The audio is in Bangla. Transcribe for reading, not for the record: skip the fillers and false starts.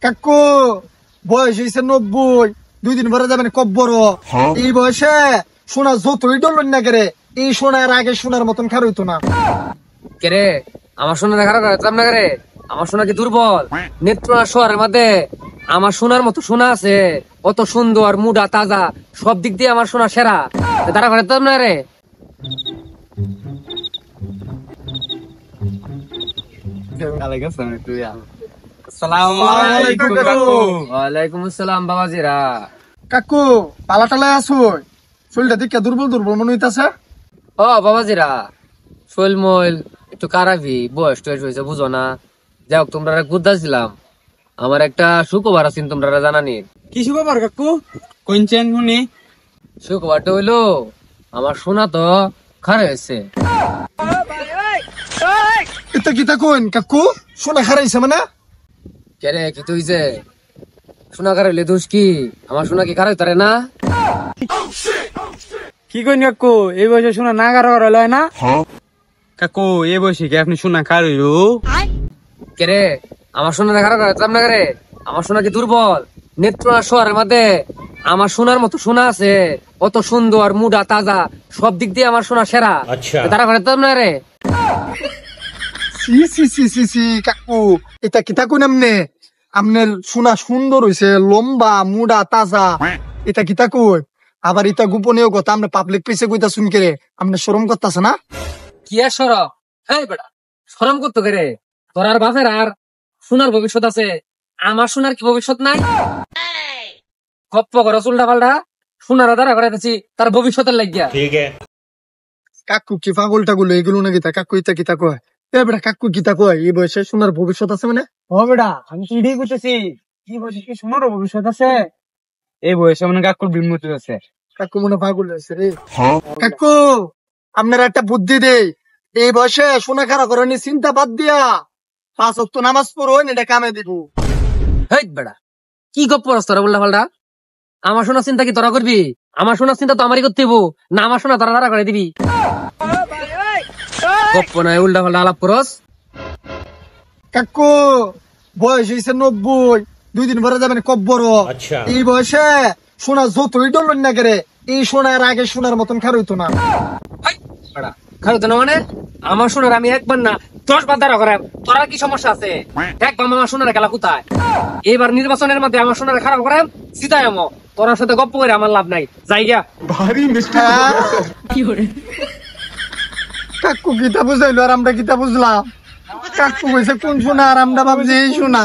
কাকু বয়স হয়েছে 90, 2 দিন পরে যাবেন কব্বর। এই বয়সে সোনা যতই ডলন না করে এই সোনার আগে সোনার মতন খার হইতো না। কে রে আমার সোনা দেখার না রে, আমার সোনা কি দুর্বল? নেত্রকোনা শহরের মধ্যে আমার সোনার মতো সোনা আছে, কত সুন্দর মুডা তাজা, সব দিক দিয়ে আমার সোনা সেরা। তারা করে না রে। ওয়ালাইকুম আসসালাম বাবাজিরা। কাকু পালা টালা আছো? শরীরটা দিকে দুর্বল দুর্বল মনে হইতাছে। ও বাবাজিরা, শৈল মইল একটু কারাবি, বয়স টয়স হয়েছে বুঝো না। যাই হোক তোমরা গুদ্দাছিলাম, আমার একটা সুখবর আছে তোমরা জানানি। কি শুভবার কাকু? কোনছেন শুনি? সুখবরটা হইলো আমার সোনা তো খারাপ হয়েছে। এটা কি কোন কাকু? সোনা খারাইছে মানে? কেরে কি তুইছে? সোনা খারাপ হইলে দোষ কি? আমার সোনা কি খারাপ তারে না? কি কইন কাকু, এই বয়সে শোনা না কারো করা লয় না? কাকু এই বয়সে কি আপনি শোনা কার হইলো? কেরে আমার সোনা খারাপ না করে, আমার সোনা কি দুর্বল? নেত্রকোনা শহরের মধ্যে আমার সোনার মতো সোনা আছে, কত সুন্দর মুডা তাজা, সব দিক দিয়ে আমার সোনা সেরা। তারা করে না রে। C C C C C কাকু, এটা কি কোন আমনে? আমনের সোনা সুন্দর হইছে, লম্বা মুডা তাজা। এটা কি কই? আবার এটা গোপনীয় কথা আমরা পাবলিক পেছে কইতা শুন করে আমনে শরম করতাছে না? কি আর সরম? হ্যাঁ বেটা, সরম করতো কে রে? তোর আর বাপের আর সোনার ভবিষ্যৎ আছে, আমার সোনার কি ভবিষ্যৎ নাই? গপ্প করো উল্টা পাল্টা, সোনার দ্বারা করাইতেছি তার ভবিষ্যতের লাগিয়া। কাকু কি পাগল টাগুলো এগুলো না গীতা? কাকু এটা গীতা কয়? এ বেটা কাকু গীতা কয় এই বয়সে সোনার ভবিষ্যৎ আছে মানে? ও বেটা, আমি তো এটাই করতেছি। কি বয়সে কি শোনার ভবিষ্যৎ আছে? এই বয়সে মানে কাকুর বিমতি আছে। কাকু মনে পাগল হয়েছে রে। কাকু আপনার একটা বুদ্ধি দেই, এই বয়সে সোনা খারাপ করেনি চিন্তা বাদ দিয়া 5 ওয়াক্ত নামাজ পড়ুন, এটা কামে দিব। হেই বেটা, কি গপ্প করছ তোরা উল্টা পাল্টা? আমার সোনার চিন্তা কি তোরা করবি? আমার সোনার চিন্তা তো আমারই করতে হইব না, আমার সোনা তোরা দ্বারা করে দিবি? গপ্প নয় উল্টা পাল্টা আলাপ করস। কাকু বয়স হয়েছে 90, 2 দিন পরে যাবেন কব্বর। এই বয়সে সোনা যতই ডলন না করে এই সোনার আগে সোনার মতন খার হইতো না। খারো তো না মানে আমার সোনার আমি একবার না 10 বার দ্বারা করাম। তোরা কি সমস্যা আছে? একবার আমার সোনার খেলা কোথায়? এবার নির্বাচনের মধ্যে আমার সোনার খারাপ করাম, সিধাই আমো। তোর সাথে গপ্প করে আমার লাভ নাই, যাই গিয়া। কাকু গীতা বুঝাইলো আর আমরা গীতা বুঝলাম। কাকু কইছে কোন সোনা আর আমরা ভাবছি এই সোনা।